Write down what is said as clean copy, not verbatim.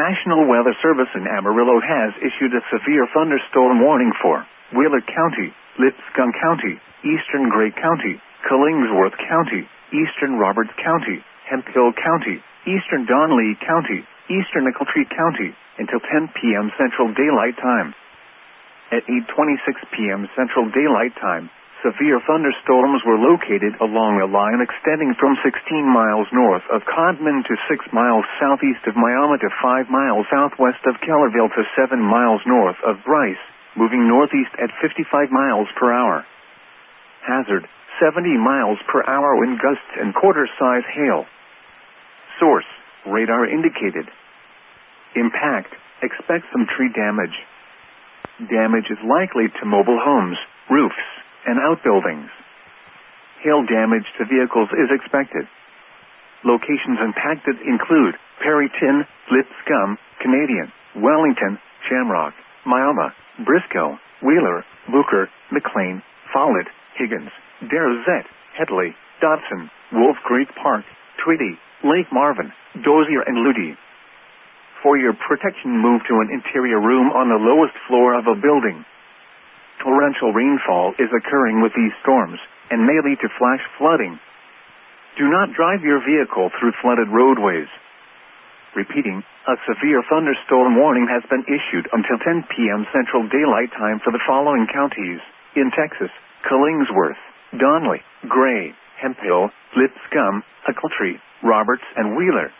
National Weather Service in Amarillo has issued a severe thunderstorm warning for Wheeler County, Lipscomb County, Eastern Gray County, Killingsworth County, Eastern Roberts County, Hemphill County, Eastern Donley County, Eastern Ochiltree County, until 10 p.m. Central Daylight Time. At 8:26 p.m. Central Daylight Time, severe thunderstorms were located along a line extending from 16 miles north of Codman to 6 miles southeast of Miami to 5 miles southwest of Kellerville to 7 miles north of Bryce, moving northeast at 55 miles per hour. Hazard, 70 miles per hour wind gusts and quarter-size hail. Source, radar indicated. Impact, expect some tree damage. Damage is likely to mobile homes, roofs, and outbuildings. Hail damage to vehicles is expected. Locations impacted include Perryton, Lipscomb, Canadian, Wellington, Shamrock, Miami, Briscoe, Wheeler, Booker, McLean, Follett, Higgins, Derzett, Headley, Dodson, Wolf Creek Park, Tweedy, Lake Marvin, Dozier, and Ludi. For your protection, move to an interior room on the lowest floor of a building. Torrential rainfall is occurring with these storms and may lead to flash flooding. Do not drive your vehicle through flooded roadways. Repeating, a severe thunderstorm warning has been issued until 10 p.m. Central Daylight Time for the following counties in Texas: Killingsworth, Donley, Gray, Hemphill, Lipscomb, Ochiltree, Roberts, and Wheeler.